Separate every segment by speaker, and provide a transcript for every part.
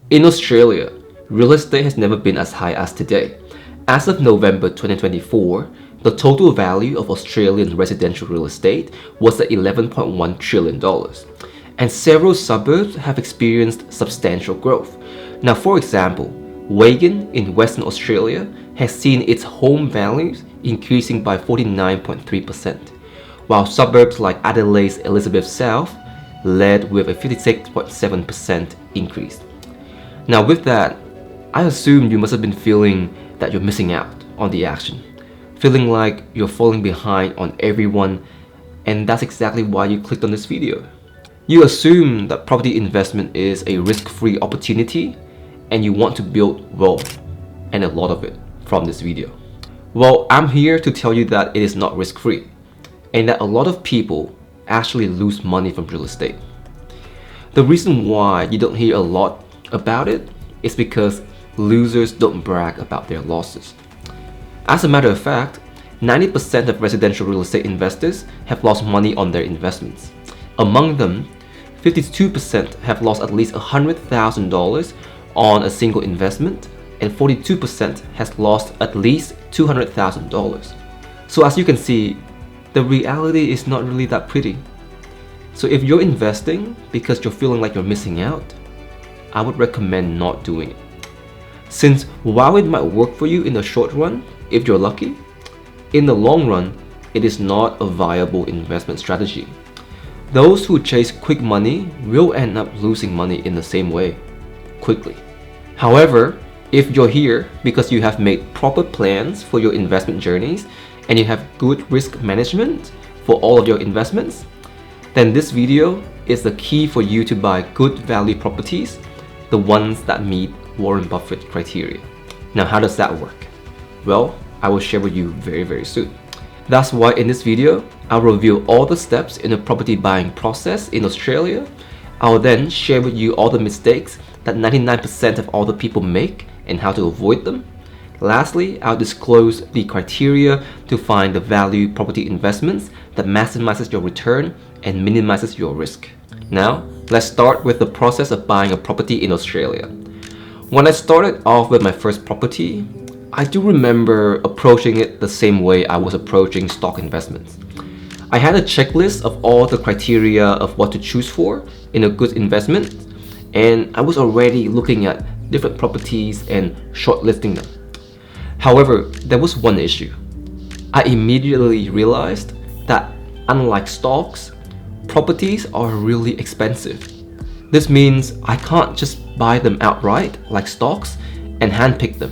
Speaker 1: In Australia, real estate has never been as high as today. As of November 2024, the total value of Australian residential real estate was at $11.1 trillion, and several suburbs have experienced substantial growth. Now, for example, Wagon in Western Australia has seen its home values increasing by 49.3%, while suburbs like Adelaide's Elizabeth South led with a 56.7% increase. Now with that, I assume you must have been feeling that you're missing out on the action, feeling like you're falling behind on everyone, and that's exactly why you clicked on this video. You assume that property investment is a risk-free opportunity and you want to build wealth, and a lot of it, from this video. Well, I'm here to tell you that it is not risk-free and that a lot of people actually lose money from real estate. The reason why you don't hear a lot about it is because losers don't brag about their losses. As a matter of fact, 90% of residential real estate investors have lost money on their investments. Among them, 52% have lost at least $100,000 on a single investment, and 42% has lost at least $200,000. So as you can see, the reality is not really that pretty. So if you're investing because you're feeling like you're missing out, I would recommend not doing it. Since while it might work for you in the short run, if you're lucky, in the long run, it is not a viable investment strategy. Those who chase quick money will end up losing money in the same way, quickly. However, if you're here because you have made proper plans for your investment journeys and you have good risk management for all of your investments, then this video is the key for you to buy good value properties, the ones that meet Warren Buffett criteria. Now, how does that work? Well, I will share with you very soon. That's why in this video, I'll reveal all the steps in the property buying process in Australia. I'll then share with you all the mistakes that 99% of all the people make and how to avoid them. Lastly, I'll disclose the criteria to find the value property investments that maximizes your return and minimizes your risk. Now, let's start with the process of buying a property in Australia. When I started off with my first property, I do remember approaching it the same way I was approaching stock investments. I had a checklist of all the criteria of what to choose for in a good investment, and I was already looking at different properties and shortlisting them. However, there was one issue. I immediately realized that unlike stocks, properties are really expensive. This means I can't just buy them outright like stocks and handpick them.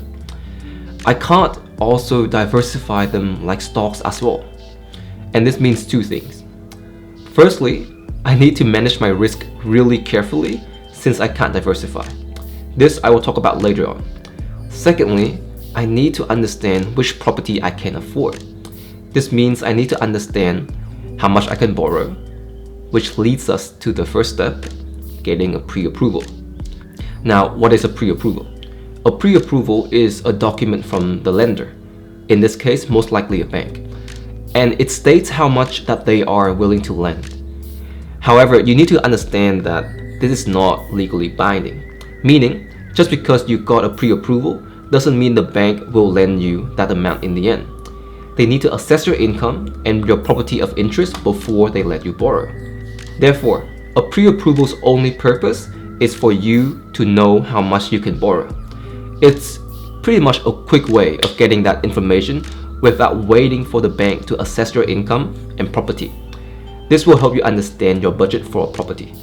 Speaker 1: I can't also diversify them like stocks as well. And this means two things. Firstly, I need to manage my risk really carefully since I can't diversify. This I will talk about later on. Secondly, I need to understand which property I can afford. This means I need to understand how much I can borrow, which leads us to the first step, getting a pre-approval. Now, what is a pre-approval? A pre-approval is a document from the lender, in this case, most likely a bank, and it states how much that they are willing to lend. However, you need to understand that this is not legally binding, meaning just because you got a pre-approval doesn't mean the bank will lend you that amount in the end. They need to assess your income and your property of interest before they let you borrow. Therefore, a pre-approval's only purpose is for you to know how much you can borrow. It's pretty much a quick way of getting that information without waiting for the bank to assess your income and property. This will help you understand your budget for a property.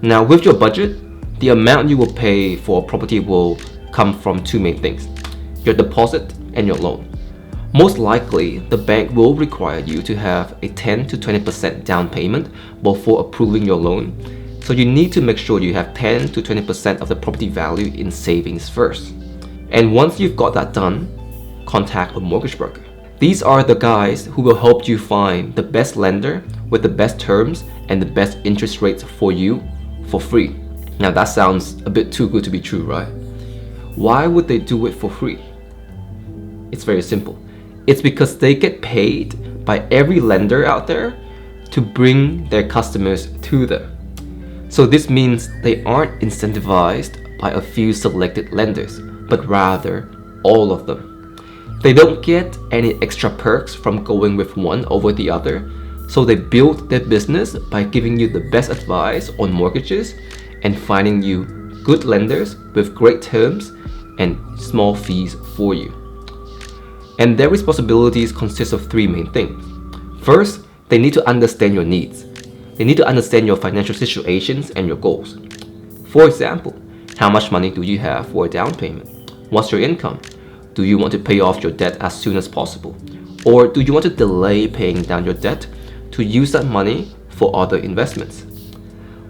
Speaker 1: Now, with your budget, the amount you will pay for a property will come from two main things: your deposit and your loan. Most likely, the bank will require you to have a 10 to 20% down payment before approving your loan. So you need to make sure you have 10 to 20% of the property value in savings first. And once you've got that done, contact a mortgage broker. These are the guys who will help you find the best lender with the best terms and the best interest rates for you for free. Now that sounds a bit too good to be true, right? Why would they do it for free? It's very simple. It's because they get paid by every lender out there to bring their customers to them. So this means they aren't incentivized by a few selected lenders, but rather all of them. They don't get any extra perks from going with one over the other, so they build their business by giving you the best advice on mortgages and finding you good lenders with great terms and small fees for you. And their responsibilities consist of three main things. First, they need to understand your needs. They need to understand your financial situations and your goals. For example, how much money do you have for a down payment? What's your income? Do you want to pay off your debt as soon as possible? Or do you want to delay paying down your debt to use that money for other investments?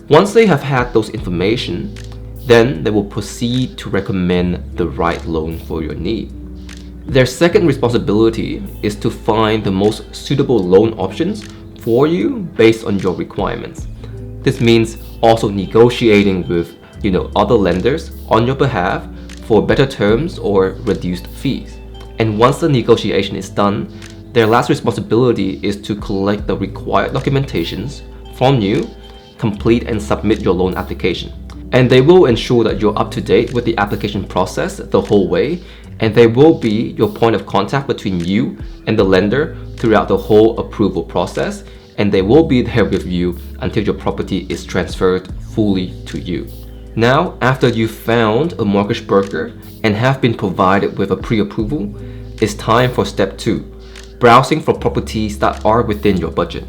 Speaker 1: Once they have had those information, then they will proceed to recommend the right loan for your need. Their second responsibility is to find the most suitable loan options for you based on your requirements. This means also negotiating with other lenders on your behalf for better terms or reduced fees. And once the negotiation is done, their last responsibility is to collect the required documentations from you, complete and submit your loan application. And they will ensure that you're up to date with the application process the whole way, and they will be your point of contact between you and the lender throughout the whole approval process, and they will be there with you until your property is transferred fully to you. Now, after you've found a mortgage broker and have been provided with a pre-approval, it's time for step 2, browsing for properties that are within your budget.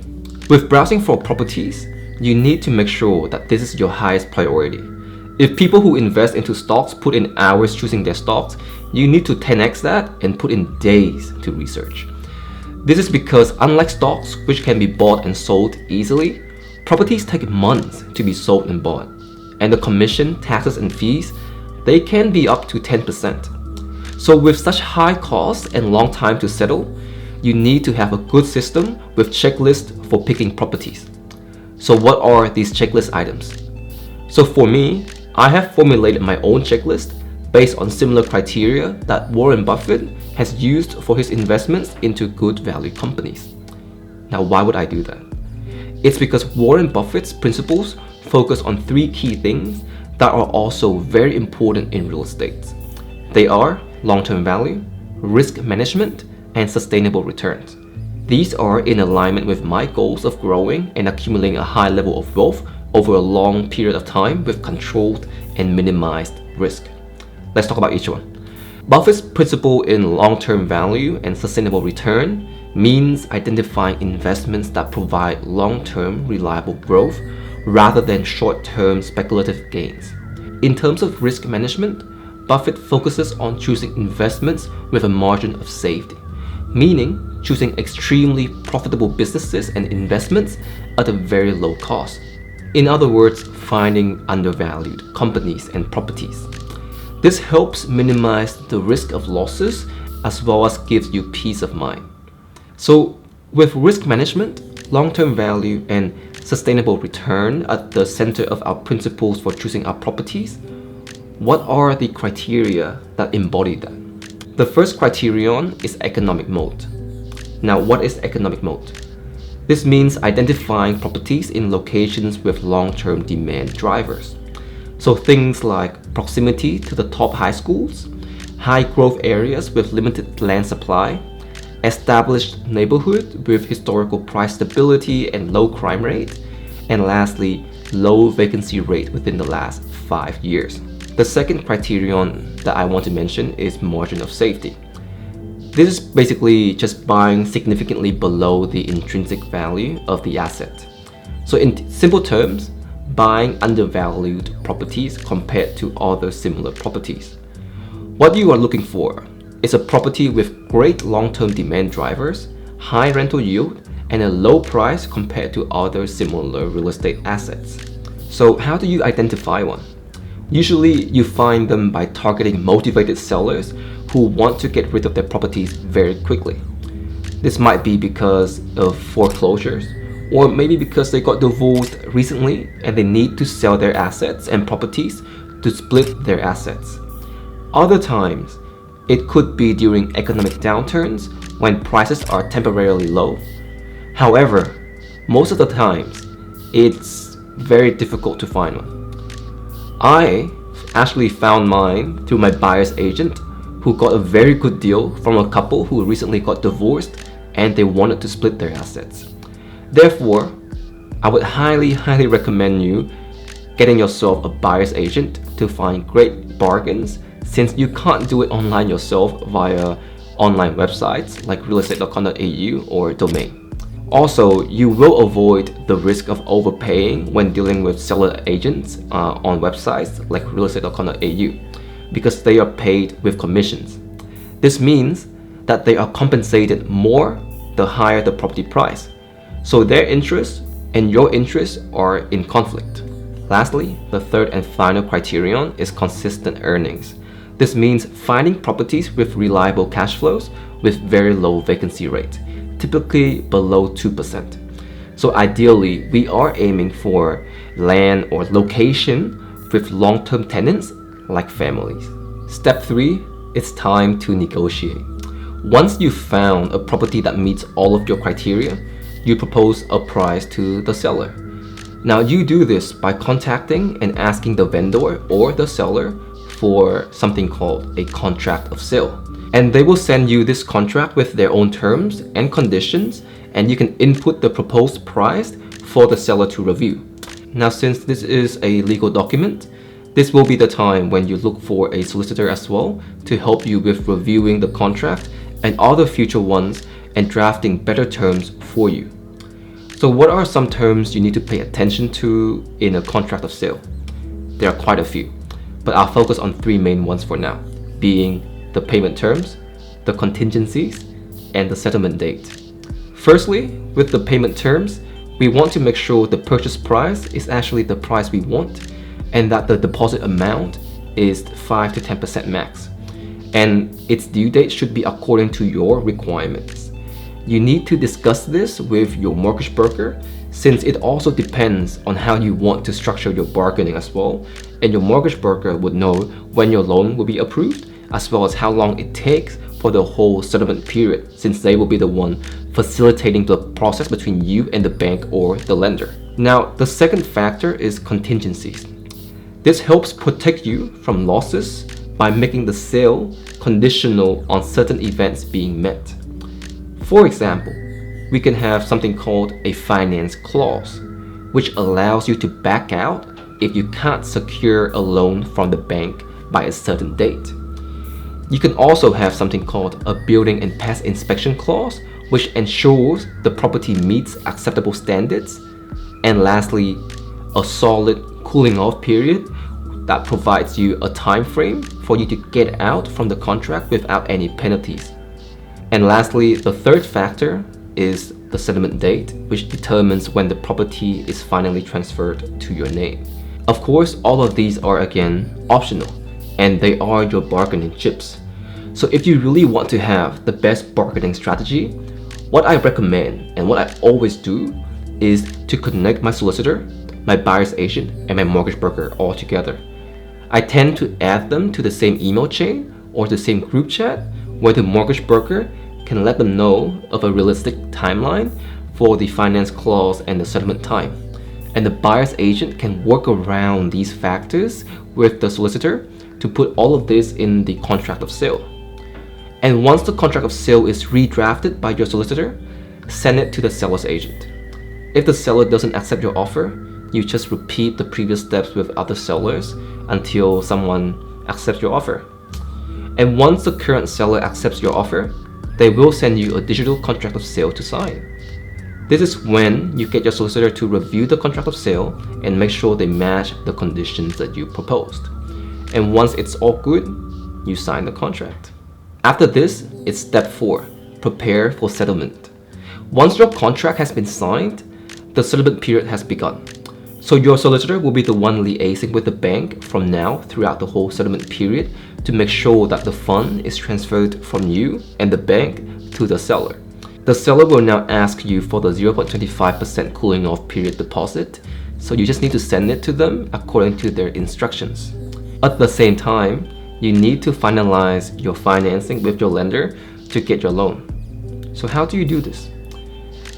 Speaker 1: With browsing for properties, you need to make sure that this is your highest priority. If people who invest into stocks put in hours choosing their stocks, you need to 10x that and put in days to research. This is because unlike stocks, which can be bought and sold easily, properties take months to be sold and bought. And the commission, taxes and fees, they can be up to 10%. So with such high costs and long time to settle, you need to have a good system with checklists for picking properties. So what are these checklist items? So for me, I have formulated my own checklist based on similar criteria that Warren Buffett has used for his investments into good value companies. Now, why would I do that? It's because Warren Buffett's principles focus on 3 key things that are also very important in real estate. They are long-term value, risk management, and sustainable returns. These are in alignment with my goals of growing and accumulating a high level of wealth over a long period of time with controlled and minimized risk. Let's talk about each one. Buffett's principle in long-term value and sustainable return means identifying investments that provide long-term reliable growth rather than short-term speculative gains. In terms of risk management, Buffett focuses on choosing investments with a margin of safety, meaning choosing extremely profitable businesses and investments at a very low cost. In other words, finding undervalued companies and properties. This helps minimize the risk of losses as well as gives you peace of mind. So with risk management, long-term value, and sustainable return at the center of our principles for choosing our properties, what are the criteria that embody that? The first criterion is economic mode. Now, what is economic mode? This means identifying properties in locations with long-term demand drivers. So things like proximity to the top high schools, high growth areas with limited land supply, established neighborhood with historical price stability and low crime rate, and lastly, low vacancy rate within the last 5 years. The second criterion that I want to mention is margin of safety. This is basically just buying significantly below the intrinsic value of the asset. So in simple terms, buying undervalued properties compared to other similar properties. What you are looking for is a property with great long-term demand drivers, high rental yield, and a low price compared to other similar real estate assets. So how do you identify one? Usually you find them by targeting motivated sellers who want to get rid of their properties very quickly. This might be because of foreclosures, or maybe because they got divorced recently and they need to sell their assets and properties to split their assets. Other times, it could be during economic downturns when prices are temporarily low. However, most of the times, it's very difficult to find one. I actually found mine through my buyer's agent, who got a very good deal from a couple who recently got divorced and they wanted to split their assets. Therefore, I would highly recommend you getting yourself a buyer's agent to find great bargains, since you can't do it online yourself via online websites like realestate.com.au or domain. Also, you will avoid the risk of overpaying when dealing with seller agents on websites like realestate.com.au, because they are paid with commissions. This means that they are compensated more the higher the property price. So their interests and your interests are in conflict. Lastly, the third and final criterion is consistent earnings. This means finding properties with reliable cash flows with very low vacancy rate, typically below 2%. So ideally, we are aiming for land or location with long-term tenants like families. Step 3, it's time to negotiate. Once you've found a property that meets all of your criteria, you propose a price to the seller. Now you do this by contacting and asking the vendor or the seller for something called a contract of sale. And they will send you this contract with their own terms and conditions, and you can input the proposed price for the seller to review. Now, since this is a legal document, this will be the time when you look for a solicitor as well to help you with reviewing the contract and other future ones and drafting better terms for you. So what are some terms you need to pay attention to in a contract of sale? There are quite a few, but I'll focus on 3 main ones for now, being the payment terms, the contingencies, and the settlement date. Firstly, with the payment terms, we want to make sure the purchase price is actually the price we want, and that the deposit amount is 5 to 10% max, and its due date should be according to your requirements. You need to discuss this with your mortgage broker, since it also depends on how you want to structure your bargaining as well, and your mortgage broker would know when your loan will be approved, as well as how long it takes for the whole settlement period, since they will be the one facilitating the process between you and the bank or the lender. Now, the second factor is contingencies. This helps protect you from losses by making the sale conditional on certain events being met. For example, we can have something called a finance clause, which allows you to back out if you can't secure a loan from the bank by a certain date. You can also have something called a building and pest inspection clause, which ensures the property meets acceptable standards. And lastly, a solid cooling off period that provides you a time frame for you to get out from the contract without any penalties. And lastly, the third factor is the settlement date, which determines when the property is finally transferred to your name. Of course, all of these are again optional, and they are your bargaining chips. So if you really want to have the best bargaining strategy, what I recommend and what I always do is to connect my solicitor, my buyer's agent, and my mortgage broker all together. I tend to add them to the same email chain or the same group chat, where the mortgage broker can let them know of a realistic timeline for the finance clause and the settlement time. And the buyer's agent can work around these factors with the solicitor to put all of this in the contract of sale. And once the contract of sale is redrafted by your solicitor, send it to the seller's agent. If the seller doesn't accept your offer, you just repeat the previous steps with other sellers until someone accepts your offer. And once the current seller accepts your offer, they will send you a digital contract of sale to sign. This is when you get your solicitor to review the contract of sale and make sure they match the conditions that you proposed. And once it's all good, you sign the contract. After this, it's step 4, prepare for settlement. Once your contract has been signed, the settlement period has begun. So your solicitor will be the one liaising with the bank from now throughout the whole settlement period to make sure that the fund is transferred from you and the bank to the seller. The seller will now ask you for the 0.25% cooling off period deposit, so you just need to send it to them according to their instructions. At the same time, you need to finalize your financing with your lender to get your loan. So how do you do this?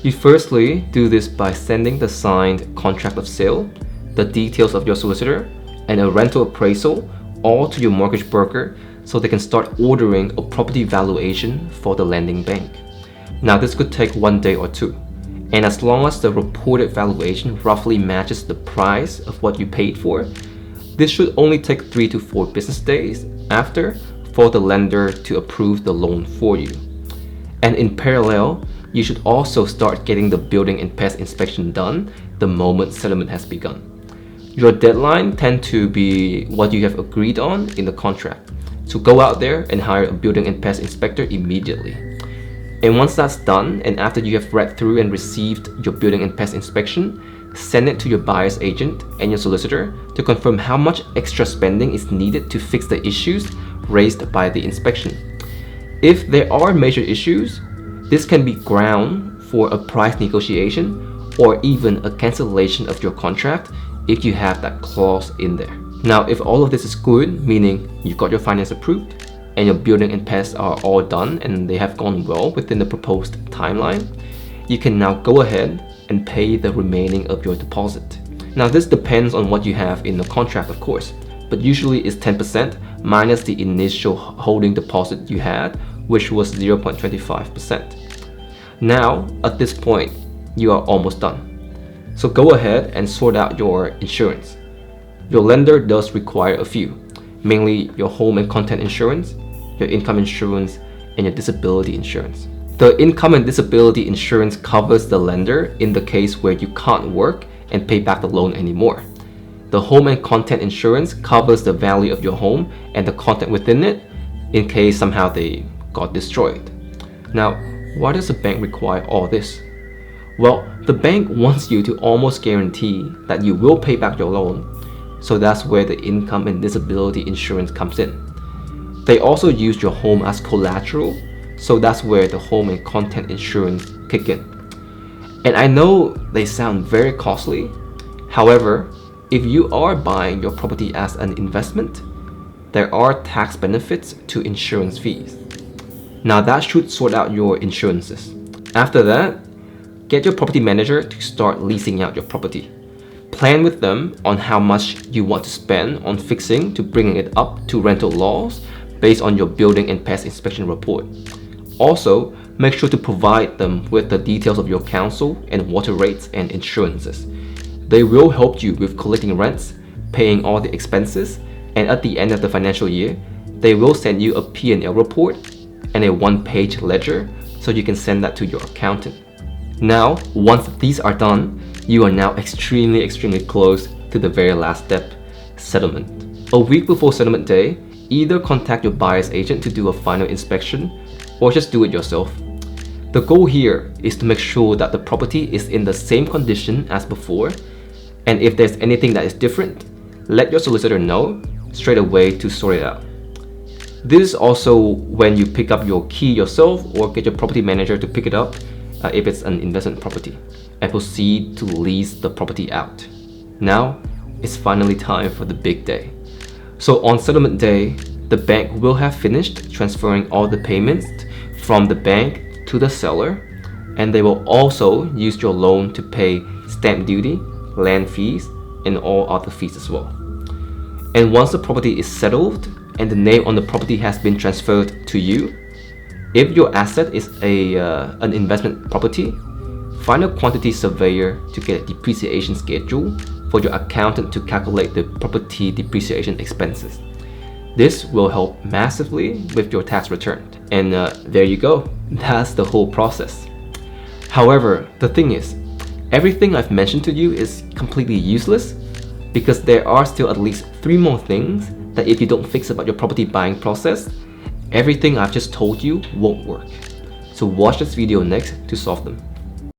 Speaker 1: You firstly do this by sending the signed contract of sale, the details of your solicitor, and a rental appraisal all to your mortgage broker so they can start ordering a property valuation for the lending bank. Now this could take 1 day or 2, and as long as the reported valuation roughly matches the price of what you paid for, this should only take 3 to 4 business days after for the lender to approve the loan for you. And in parallel, you should also start getting the building and pest inspection done the moment settlement has begun. Your deadline tends to be what you have agreed on in the contract. So go out there and hire a building and pest inspector immediately. And once that's done, and after you have read through and received your building and pest inspection, send it to your buyer's agent and your solicitor to confirm how much extra spending is needed to fix the issues raised by the inspection. If there are major issues, this can be ground for a price negotiation or even a cancellation of your contract if you have that clause in there. Now, if all of this is good, meaning you got your finance approved and your building and pests are all done and they have gone well within the proposed timeline, you can now go ahead and pay the remaining of your deposit. Now, this depends on what you have in the contract, of course, but usually it's 10% minus the initial holding deposit you had, which was 0.25%. Now, at this point, you are almost done. So go ahead and sort out your insurance. Your lender does require a few, mainly your home and content insurance, your income insurance, and your disability insurance. The income and disability insurance covers the lender in the case where you can't work and pay back the loan anymore. The home and content insurance covers the value of your home and the content within it in case somehow they got destroyed. Now, why does the bank require all this? Well, the bank wants you to almost guarantee that you will pay back your loan, so that's where the income and disability insurance comes in. They also use your home as collateral, so that's where the home and content insurance kick in. And I know they sound very costly. However, if you are buying your property as an investment, there are tax benefits to insurance fees. Now that should sort out your insurances. After that, get your property manager to start leasing out your property. Plan with them on how much you want to spend on fixing to bringing it up to rental laws based on your building and pest inspection report. Also, make sure to provide them with the details of your council and water rates and insurances. They will help you with collecting rents, paying all the expenses, and at the end of the financial year, they will send you a P&L report and a one-page ledger so you can send that to your accountant. Now, once these are done, you are now extremely close to the very last step, settlement. A week before settlement day, either contact your buyer's agent to do a final inspection or just do it yourself. The goal here is to make sure that the property is in the same condition as before, and if there's anything that is different, let your solicitor know straight away to sort it out. This is also when you pick up your key yourself or get your property manager to pick it up if it's an investment property, and proceed to lease the property out. Now, it's finally time for the big day. So on settlement day, the bank will have finished transferring all the payments from the bank to the seller, and they will also use your loan to pay stamp duty, land fees, and all other fees as well. And once the property is settled and the name on the property has been transferred to you, if your asset is an investment property, find a quantity surveyor to get a depreciation schedule for your accountant to calculate the property depreciation expenses. This will help massively with your tax return. And there you go. That's the whole process. However, the thing is, everything I've mentioned to you is completely useless because there are still at least 3 more things that if you don't fix about your property buying process, everything I've just told you won't work. So watch this video next to solve them.